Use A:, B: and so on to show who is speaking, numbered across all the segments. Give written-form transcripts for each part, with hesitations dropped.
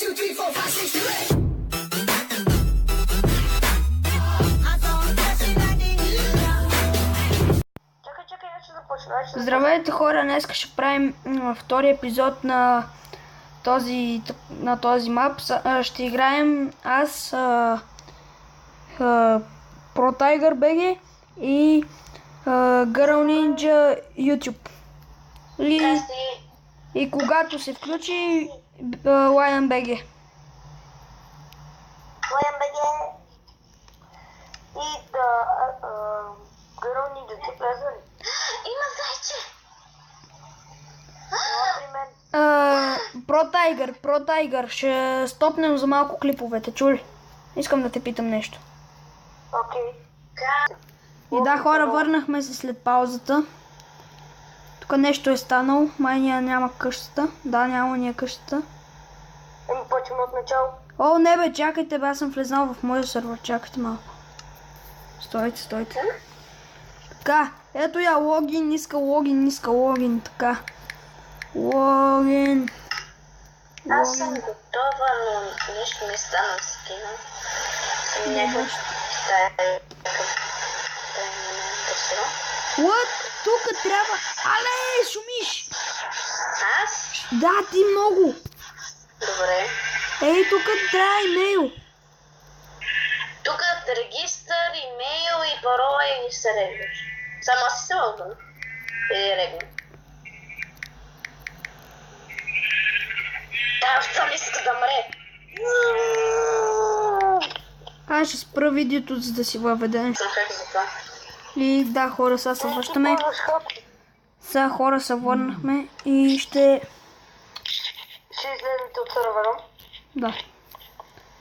A: 2, 3, 4, 5, 6, 7.
B: Чакай, я ще започна.
C: Здравейте хора, днес ще правим втори епизод на този мап. Ще играем аз, ProTiger BG и Girl Ninja YouTube. И когато се включи Lion BG.
B: И Girl Ninja, ти влезе ли?
D: Има зайче!
C: ProTiger, ще стопнем за малко клиповете, чули? Искам да те питам нещо.
B: Окей.
C: И да, хора, върнахме се след паузата. Тук нещо е станало, май няма къщата. Да, няма ни е къщата.
B: Почваме от начало.
C: О, не бе, чакайте, бе, аз съм влезнал в моя сервер, чакайте малко. Стойте. Така, ето я, логин, иска логин, така. Логин.
D: Аз съм готова, но нещо ми стана с кино.
C: What? Тук трябва... Але, шумиш!
D: Аз?
C: Да, ти много.
D: Добре.
C: Ей, тук трябва имейл.
D: Тук регистър, имейл и парола и се регваш. Само аз си се логвам. Или регвам. Овца ми иска да мре.
C: Аз ще спра видеото, за да си въведем.
D: Съм как за това.
C: И да, хора, сега се връщаме. Сега хора се върнахме и ще...
B: Ще излезете от сервера.
C: Да.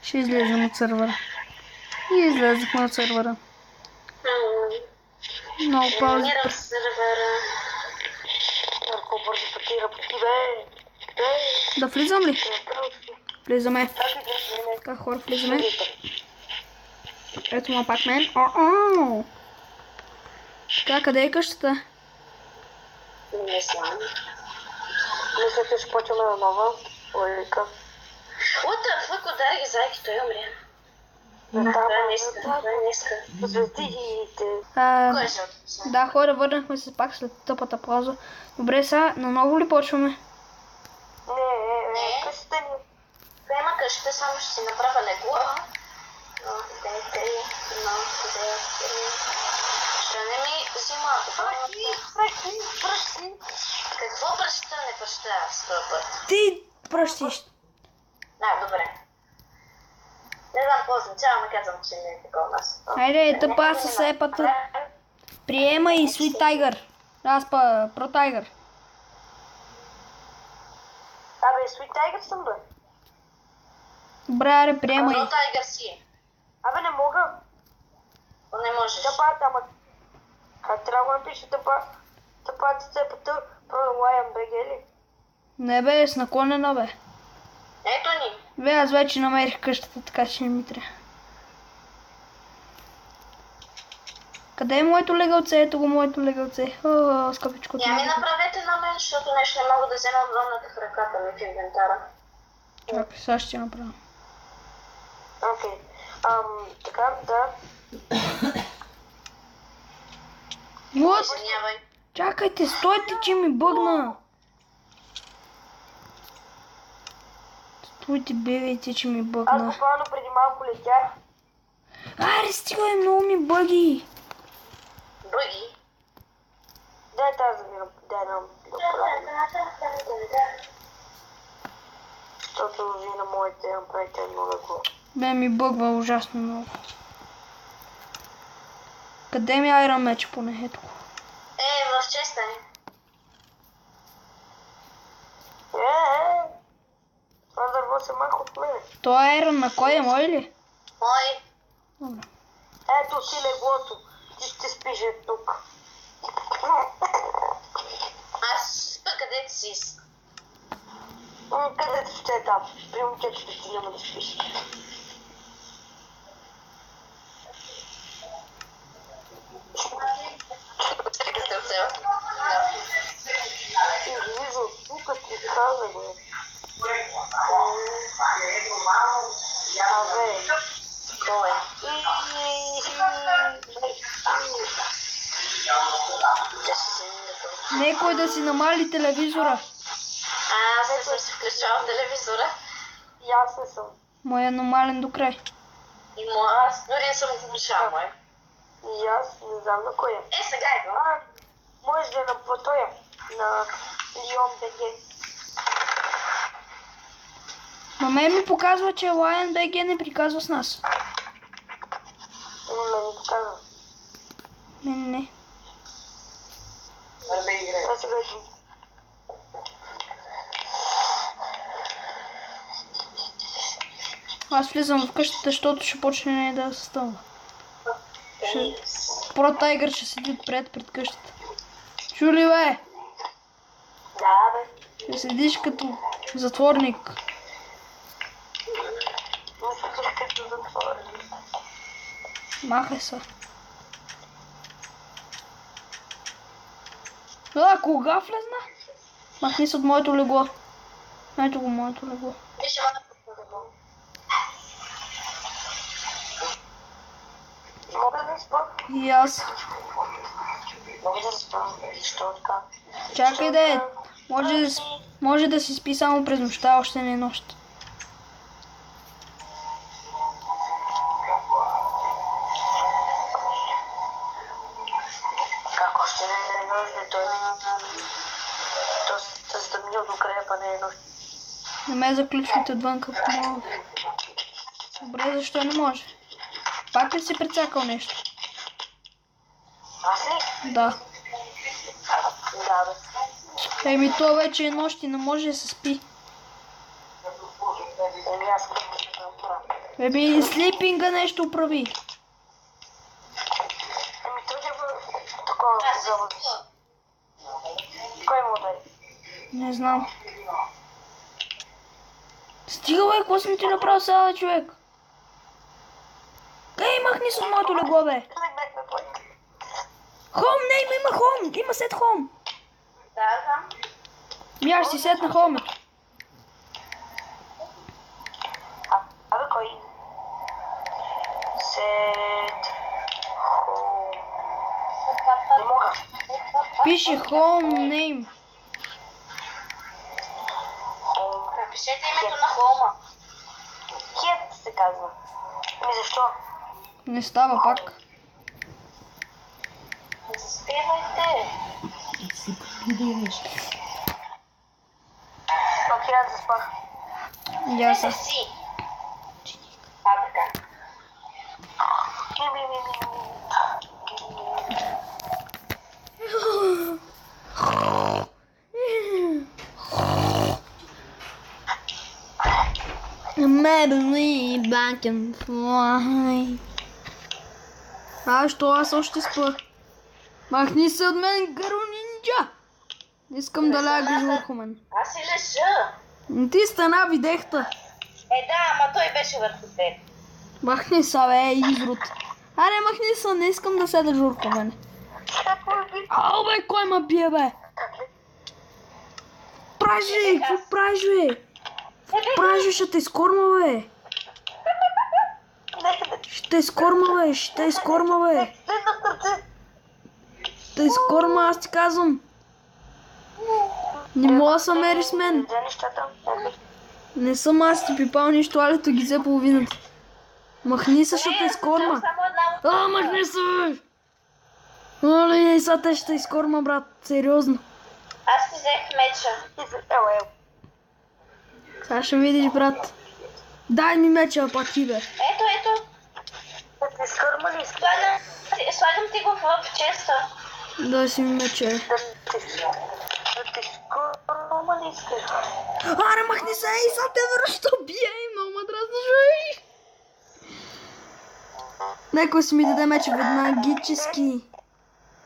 C: Ще излезем от сервера. И излезахме от сервера. Много паузи.
D: Елиминирам сервера.
B: Марко, бързо пъти, бе.
C: Да влизам ли? Влизаме. Така, хора, влизаме. Ето ма пак мен. Така, къде е къщата?
D: Не знам.
B: Мисля, че ще почваме на нова логика.
D: What the fuck, удари ги зайки, той умря. Това не иска.
B: Звездите.
D: Кой ще отпусне?
C: Да, хора, върнахме се пак след тъпата пауза. Добре, сега наново ли почваме?
B: Не, къщата ни.
D: Приема къщата, само ще си направя легла. Но, дайте, ще не ми взима
B: Пръщи.
D: Какво пръща, не пръща аз този път?
C: Ти пръщиш.
D: Да, добре. Не знам какво означава, но казвам, че не е такова нас.
C: Хайде, тъпа със епата. Приема и Sweet Tiger. Аз па ProTiger.
B: Абе, Sweet Tiger съм, бе.
C: Добре, аре, приема и.
D: ProTiger си.
B: Абе, не мога.
D: Не можеш.
B: Тъпа, ама... Как трябва да напиша тъпа? Тъпа ти цепата, Lion BG ли?
C: Не бе, с наклонена бе.
D: Ето ни.
C: Бе, аз вече намерих къщата, така че не ми трябва. Къде е моето легалце? Ето го моето легалце. О, скъпичкото.
D: Ми направете на мен, защото нещо не мога да взема от вълната в ръката ми в инвентара.
C: Чакай, сега ще направя.
B: Окей. Така, да.
C: What?
D: Извинявай.
C: Чакайте, стойте, че ми бъгна. Стойте, бегайте, че ми
B: Аз
C: бъгна.
B: буквално преди малко летях.
C: Аре, стига, много ми бъги.
D: Бъги.
B: Дай тази да направим. Защото вие на моите направите едно легло.
C: Бе, ми бъгва ужасно много. Къде ми Iron меч поне? Ето го.
D: В честа ни.
B: Това дърво се маха от мене.
C: Това е Iron на кой е, мой ли?
D: Мой.
C: Добре.
B: Ето си леглото. Ти ще спиш тук.
D: Аз спа където си.
B: Където ще е там. При момчето ще ти няма да спиш. Излиза от тук, ти каза, бе.
C: Некой да си намали телевизора.
D: Аз не съм си включавал телевизора.
B: И аз не съм.
C: Моя е нормален до край.
D: И аз дори не съм го включавал, май.
B: И аз не знам на кой е.
D: Сега идва.
B: Може да е на платоя. На Лион БГ.
C: Ма мен ми показва, че Lion BG не приказва с нас.
B: Не ми показва.
C: Не.
B: Това сега е.
C: Аз влизам в къщата, защото ще почне да се стълва. Про Тайгър ще седи пред къщата. Чули, бе?
B: Да, бе.
C: Ще седиш като затворник.
B: Мисля, че като затвора.
C: Махай се. Кога влезна? Махни се от моето легло. Ето го моето легло.
D: Виж,
B: Мога да спа?
C: И аз.
B: Мога да спа. Защо така?
C: Чакай да е. Може да си спи само през нощта, още не е нощ.
B: Как още не е нощ, той се стъмнил до края, па не е нощ.
C: Не ме заключвайте отвън, ако мога. Добре, защо не може? Пак ли си прецакал нещо?
B: Аз ли?
C: Да.
B: Да, бе.
C: Еми, то вече е нощ и не може да се спи.
B: Еми, аз като да направя.
C: Еми, слипинга нещо управи.
B: Еми, той няма такова завод. Кой му удари?
C: Не знам. Стига, бе, какво съм ти направил сега, човек? Махни с от моето легло, бе. Хом, не, има хом. Има сет хом.
D: Да, знам.
C: Аз си сет на хом.
B: Абе, кой? Сет... Хом... Не мога.
C: Пише home name.
B: Хом...
D: Напишете името на хома.
B: Хет се казва. Ами защо?
C: Не става пак.
D: Не заспивайте.
B: Окей, аз заспах.
C: Яса.
D: Не си. Така.
C: Maybe back and fly. Що аз още спа? Махни се от мен, Гару Нинджа! Искам да лягаш върху мен.
D: Аз си лежа.
C: Ти стана, видехте.
D: Да, ама той беше върху теб.
C: Махни се, бе, изрод. Аре, махни се, не искам да седаш върху мен. Ау, бе, кой ма бие, бе? Пражи, какво правиш, бе? Пражи, ще те изкорма, бе. Ще те изкорма, бе, ще те изкорма, бе. Ще те изкорма, аз ти казвам. Не мога да се мериш с мен. Не съм аз, ти пипал нищо, алето ги взе половината. Махни се, ще те изкорма. Махни се, бе. Оле, сега те ще те изкорма, брат, сериозно.
D: Аз ти взех меча.
C: Сега ще видиш, брат. Дай ми меча, пак ти, бе.
D: Ето. Слагам ти го в честа.
C: Дай си ми меча. Аре, махни се, и сега те връща бие, много ма дразнаш, бе. Некой си ми даде меча веднагически.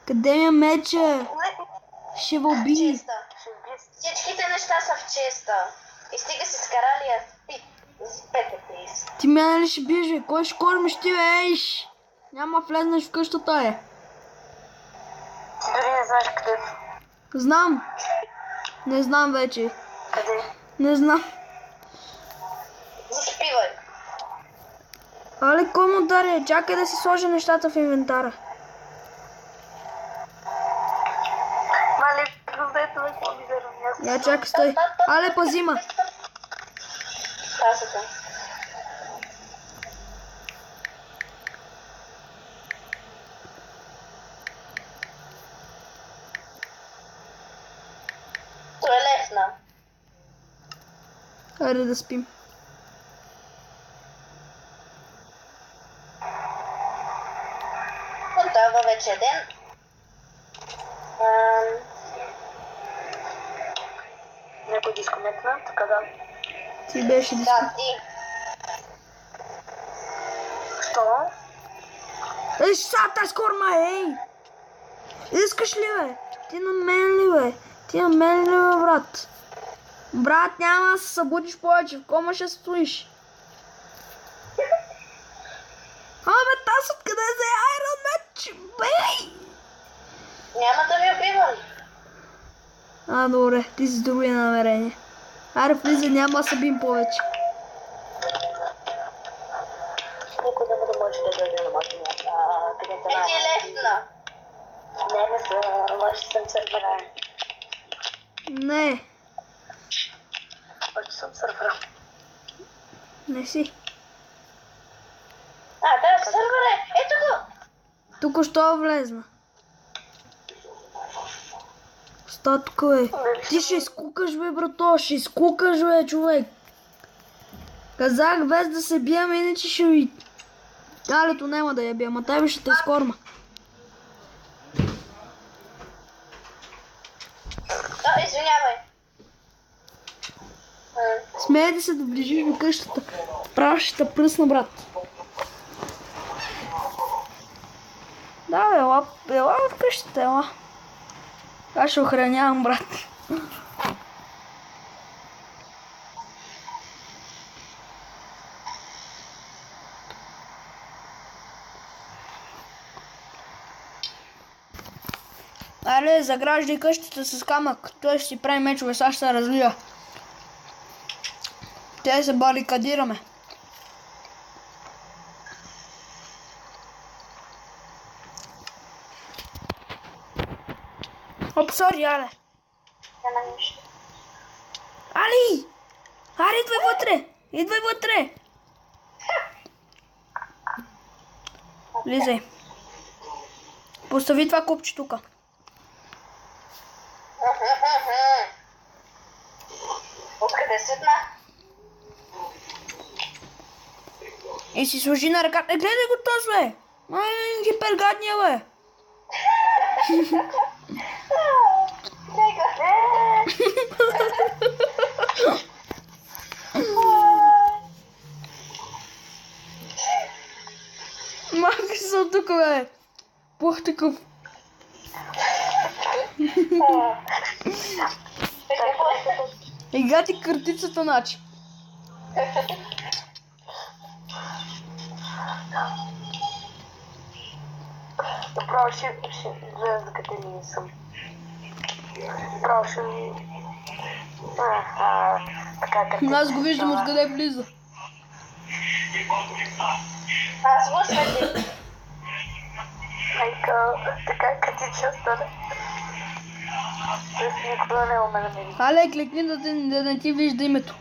C: Къде ми е меча? Ще ме убие.
D: Честа. Всичките неща са в честа. И стига си скаралия спете, плиз.
C: Ти мене ли ще биеш, бе? Кой ще кормиш ти, бе? Ейш! Няма влезнеш в къщата, е.
B: Ти дори не знаеш къде е.
C: Знам. Не знам вече.
B: Къде?
C: Не знам.
D: Заспивай.
C: Але, кой му удари? Чакай да си сложа нещата в инвентара.
B: Мали,
C: Я чакай, стой. Але пази ма.
D: Пазата. То е лесна.
C: Айде да спим.
D: Готова вече е ден.
B: Някой дисконектна, така да.
C: Ти беше диско.
D: Да, ти.
B: Що?
C: Ей, сата скорма, ей! Искаш ли, бе? Ти на мен ли, бе? Ти на мен ли, бе, брат? Брат, няма да се събудиш повече. В кома ще стоиш. Бе, таз откъде за Iron Man? Бей!
D: Няма да ви убивам.
C: Добре, ти си с други намерения. Аре, влизай, няма да се бим повече.
B: Никой няма да може да дойде на моето място. Където
D: Е, ти е лесна.
B: не са, може съм сървъра.
C: Не,
B: Може съм сървъра.
C: не си.
D: Да, сървър е. Ето го.
C: Тук що влезна. Статко е. Ти ще изкукаш, бе, брато, ще изкукаш, бе, човек. Казах без да се бием, иначе ще ви... Алето няма да я бия, ма тебе ще те скорма.
D: Извинявай.
C: Смей да се доближиш до къщата. Право ще те пръсна, брат. Да, ела в къщата, ела. Аз ще охранявам, брат. Але, заграждай къщата с камък. Той ще си прави мечове, сега ще се развива. Те се барикадираме. Оп, сори, Але.
D: Няма нищо.
C: Али! Али, идвай вътре! Идвай вътре! Лизай. Постави това купче тука.
D: Откъде седна?
C: И си сложи на ръката. Гледай го този, бе! Хипергадния, бе! Малко съм тук, бе! Пух такъв. Ига ти картицата, значи.
B: Направо ще гледа къде не съм. Направо ще... така къде...
C: Аз го виждам откъде влиза.
D: Аз въсвети.
B: Майка, така критична стане. Тоест никога не уме да ме види.
C: Але, клекни да не ти вижда името.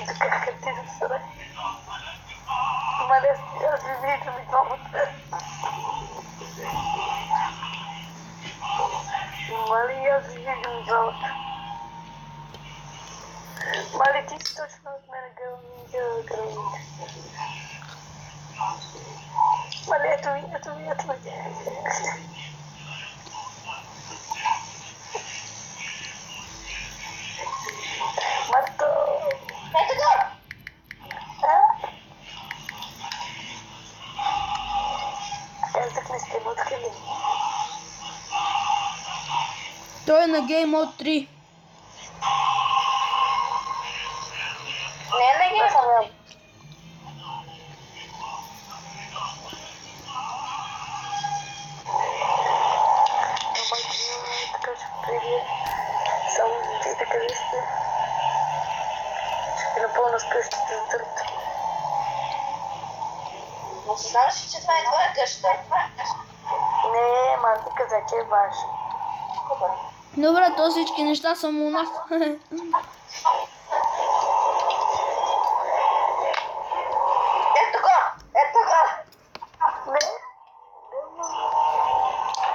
B: Така критична стане. Маля, аз ви виждам и двамата. Мали, аз ви виждам и двамата. Мали, ти си точно от мене гръмните. Мали, ето ми. Марто!
D: Ето го!
B: Казах не сте му откъде.
C: Той е на Game Mode 3.
D: Не ги съм.
B: Така че преди само ти къде сте. Ще напълна с къщите за търт.
D: Но знаеш, че това е твоя къща.
B: Не, малко каза, че е ваш.
D: Добре.
C: Добре, то всички неща са му у нас.
D: Ето го! Ето го!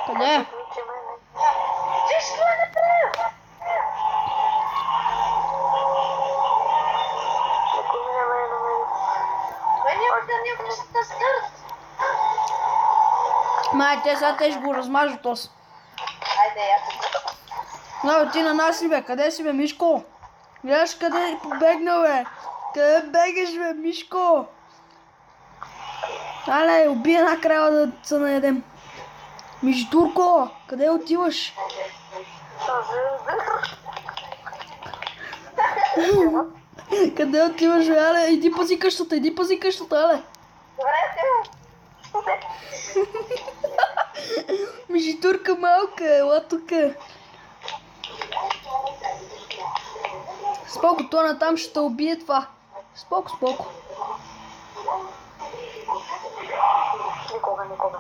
C: Къде?
D: Виж какво е направил! Той няма да не връща на старт.
C: Май, те сега те ще го размажат ос.
D: Айде, я тук.
C: No, ти на нас ли бе? Къде си бе, Мишко? Гледаш къде побегна бе? Къде бегаш бе, Мишко? Але, уби една крава да се наедем. Миждурко, къде отиваш? Къде отиваш бе, але? Иди пази къщата, але.
D: Добре, ти.
C: Миждурка малка, ела тука. Споко, то натам ще те убие това. Споко.
B: Никога.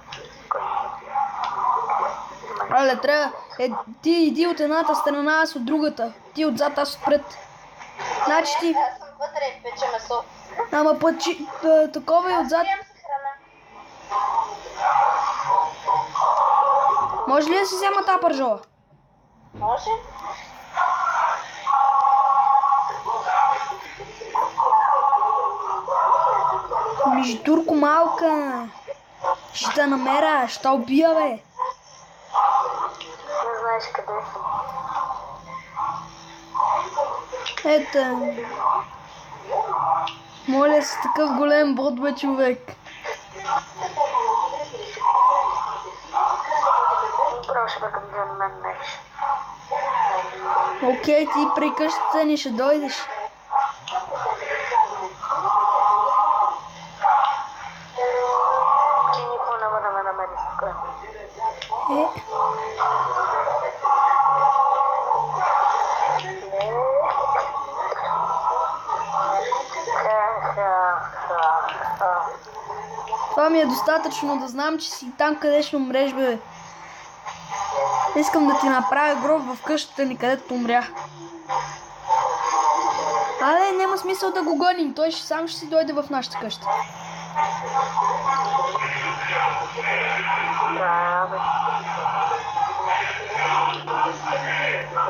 C: Але, трябва... ти иди от едната страна, аз от другата. Ти отзад, аз отпред. Значи ти...
D: Аз съм вътре и пече месо.
C: Ама такова и отзад.
D: Прием се храна.
C: Може ли да си взема тази пържола?
D: Може?
C: Миждурко малка. Ще те намеря, ще те убия бе.
B: Не знаеш къде съм.
C: Ето. Моля се, такъв голем бот бе, човек.
B: Право ще бе към да на мен неш.
C: Окей, ти при къщата ни ще дойдеш.
B: Ти никога няма да ме намери спокойно.
C: Това ми е достатъчно да знам, че си там, къде ще умреш, бе. Искам да ти направя гроб в къщата ни, където умря. Але, няма смисъл да го гоним, той сам ще си дойде в нашата къща.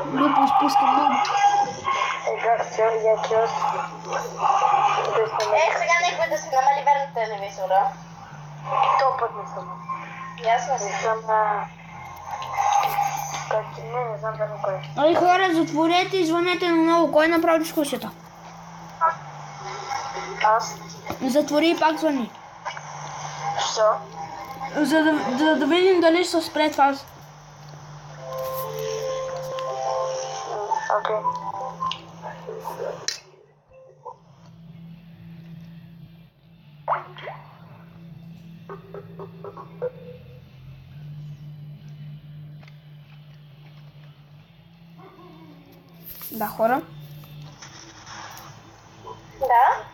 C: Глупо изпускам много.
D: Сега някой да се намали верно телевизора.
B: То път не съм.
D: Ясно си.
B: Не съм не знам верно кой.
C: Ай, хора, затворете и звънете на много. Кой направи дискусията?
B: Аз?
C: Затвори и пак звъни.
B: Що?
C: За да видим дали ще се спре това.
B: Окей.
C: Да, хора.
D: Да?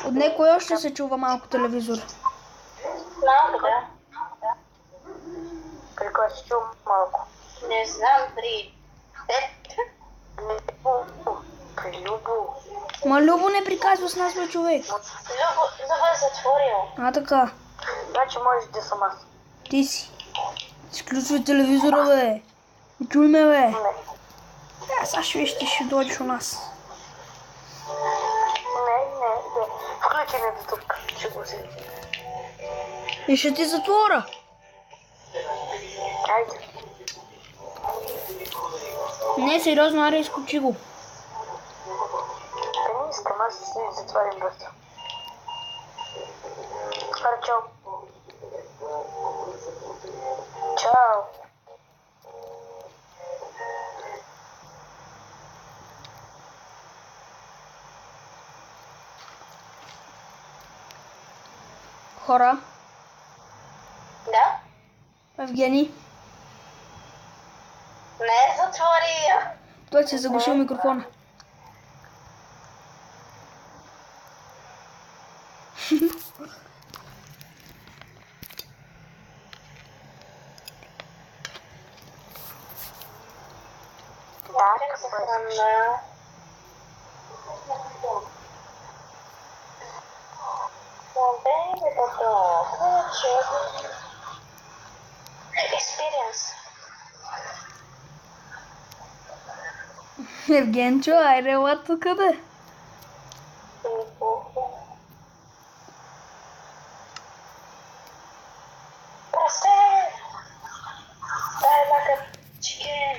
C: От някой още се чува малко телевизор.
D: Малко, да.
B: При кой си чул малко?
D: Не знам, при теб.
B: При Любо.
C: Ма Любо не приказва с нас, бе, човек.
D: Любо е затворил.
C: А, така.
B: Значи можеш да съм аз.
C: Ти си. Изключвай телевизора, бе. Чуй ме, бе.
B: Не.
C: Сега ще виж, ти ще дойдеш у нас.
B: Не. Включи ме до тук. Ще го си.
C: И ще ти затворя.
B: Айде.
C: Не, сериозно, аре, изключи го.
B: Да не искам, аз си затварям бързо. Аре, чао. Чао.
C: Хора,
D: Да?
C: Евгений,
D: Не затвори.
C: той си е заглушил микрофона.
B: Как се храна? Experience.
C: Евгенчо, айде ела тук да.
B: Расте! Дай лака чикен.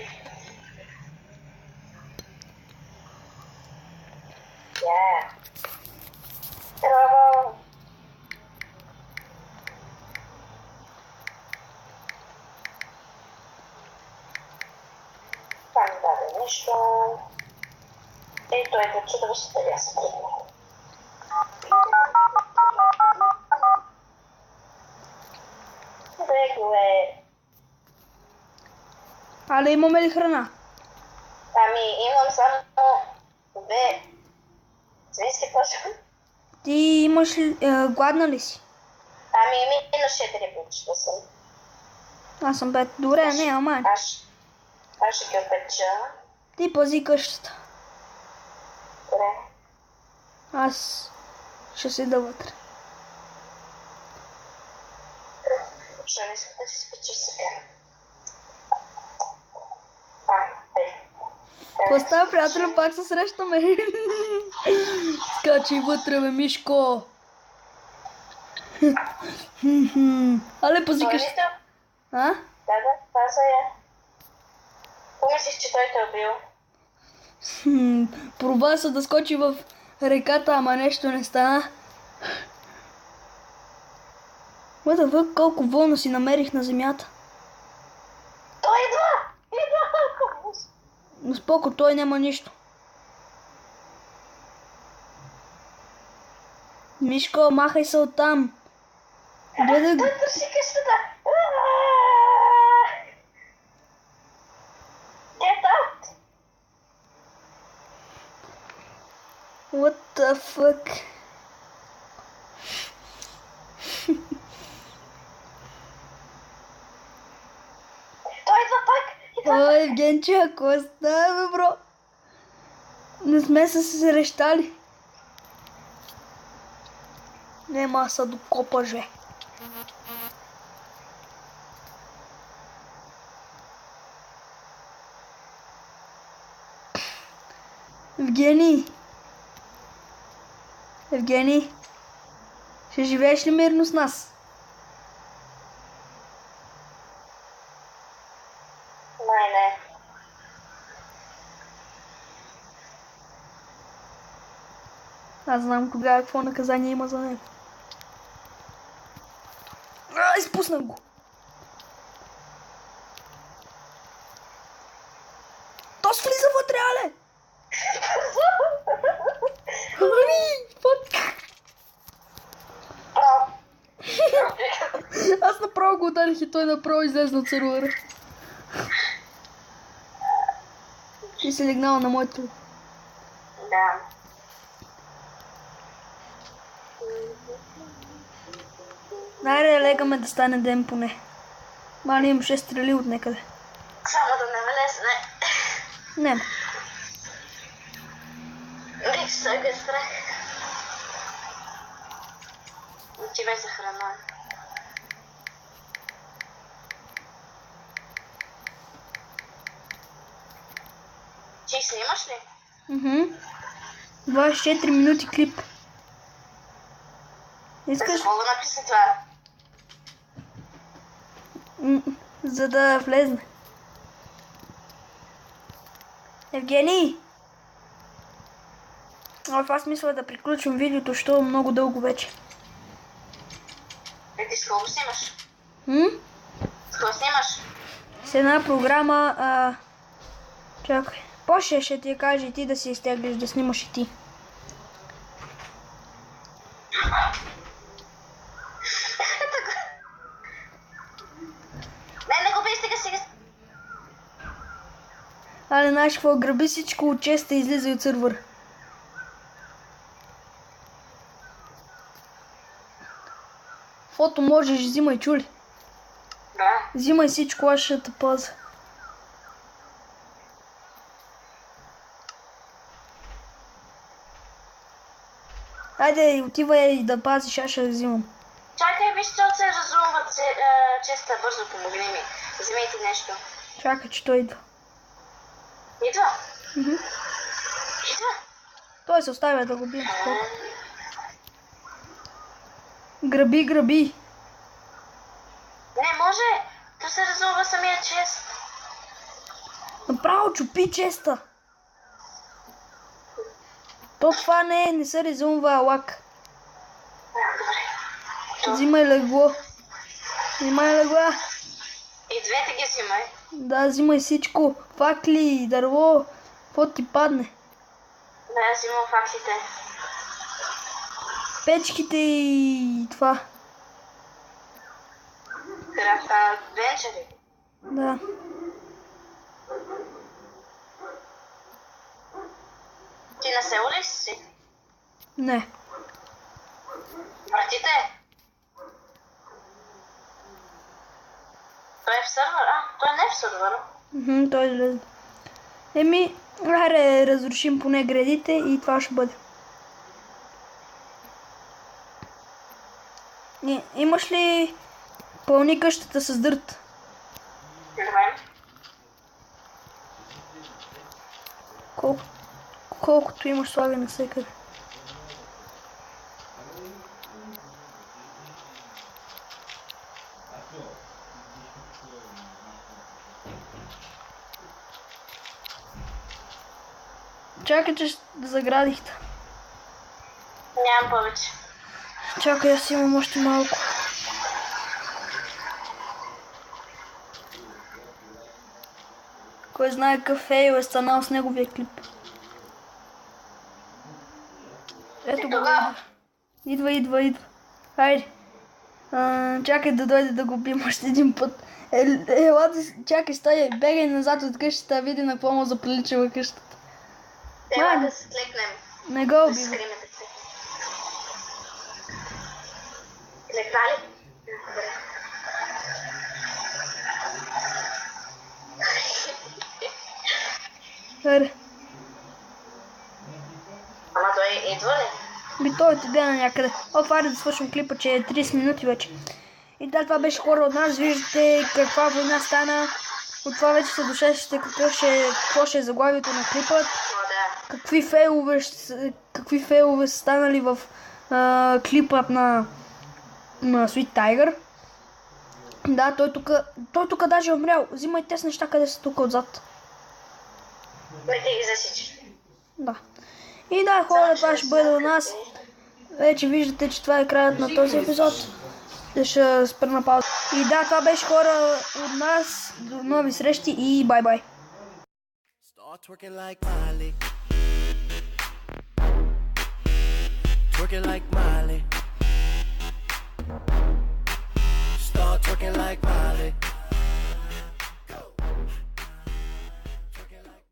B: Yeah. Браво! Това не даде нищо. Ей, той да чуда виж дали аз съм тръгнал. Бегове.
C: Але имаме ли храна?
B: Ами, имам само две свински пържа.
C: Ти имаш ли... гладна ли си?
B: Ами, минус 4 получила съм.
C: Аз съм бед. Добре, не, ама.
B: Аз ще ги опеча.
C: Ти пази къщата.
B: Добре.
C: Аз ще седа вътре.
B: Защо не искам да си спечиш сега?
C: Какво става, приятели, пак се срещаме. Скачай вътре, бе, Мишко. Але пази къщата. А?
B: Да, паза я. Помислих, че той те е убил.
C: Проба се да скочи в реката, ама нещо не стана. What the fuck, колко вълна си намерих на земята.
B: Той идва!
C: Но споко, той няма нищо. Мишко, махай се оттам. Гледай...
B: Той търси къщата! Get out!
C: What the fuck?
B: Той идва пак!
C: Ой, Евгенче, ако става, бро? Не сме се срещали. Нема са докопа, же. Евгений! Евгений! Ще живееш ли мирно с нас?
B: Май не.
C: Аз знам кога какво наказание има за него. Изпуснах го. То влиза вътре, але! Фак! Аз направо го ударих и той направо излезе от сервера. Ти си легнала на моето.
B: Да.
C: Найде легаме да стане ден поне. Мали имаше стрели от некъде.
B: Само да не ме лесне.
C: Нема.
B: Бих сега страх. Отивай за храна. Ти снимаш ли?
C: 24 минути клип. Искаш?
B: Какво го написа това?
C: За да влезне. Евгений! Аз мисля да приключим видеото, защото е много дълго вече.
B: Ти с кого снимаш? С кого снимаш?
C: С една програма, чакай. После ще ти каже и ти да си изтеглиш, да снимаш и ти.
B: Не го бей, стига.
C: Але знаеш какво, граби всичко от честа и излиза от сървър. Фото можеш, взимай, чули?
B: Да.
C: Взимай всичко, аз ще те пазя. Айде, отивай да пазиш, аз ще взимам.
D: Чакай, виж, че се разумват честа, бързо помогни ми. Вземете нещо.
C: Чакай, че той идва.
D: Идва?
C: Мгм.
D: Идва?
C: Той се оставя да го бием. Граби, граби.
D: Не, може. То се разумва самия чест.
C: Направо чупи честа. То това не се резумва лак.
D: Добре.
C: Взимай легло. Взимай легла.
D: И двете ги взимай.
C: Да, взимай всичко. Факли, дърво. Какво ти падне?
D: Да, я взимам фактите.
C: Печките и това.
D: Венчери.
C: Да.
D: Ти на село ли си?
C: Не.
D: Братите? Той е в сървър? Той не е в сървър.
C: Той излезе. Еми, аре, разрушим поне градите и това ще бъде. Имаш ли пълни къщата с дърт?
D: Добре.
C: Колкото имаш, слагай на всекъде. Чакай, че заградихте.
D: Нямам повече.
C: Чакай, аз имам още малко. Кой знае какъв фейл е станал с неговия клип. Ето го идва. Идва. Хайде. Чакай да дойде да го бием още един път. Чакай, стой, бегай назад от къщата, види на какво му заприличава къщата.
D: Трябва да се клекнем.
C: Не го
D: Да
C: убивай.
D: се скриме да клекнем. Клекна ли? Добре.
C: Хайде.
D: Ама той идва ли?
C: Той отиде на някъде. Хайде да свършим клипа, че е 30 минути вече. И да, това беше хора от нас. Виждате каква война стана. От това вече се дошещате какво ще е заглавието на клипът. Какви фейлове са станали в клипът на Sweet Tiger. Да, той тук даже е умрял. Взимай тези неща, къде са тук отзад.
D: Ме ти ги засичи.
C: Да. И да, хора, това ще бъде у нас. Вече виждате, че това е краят на този епизод. Ще спра на пауза. И да, това беше хора от нас. До нови срещи и бай-бай.
A: Start twerking like Miley. Twerking like Miley. Start twerking like Miley.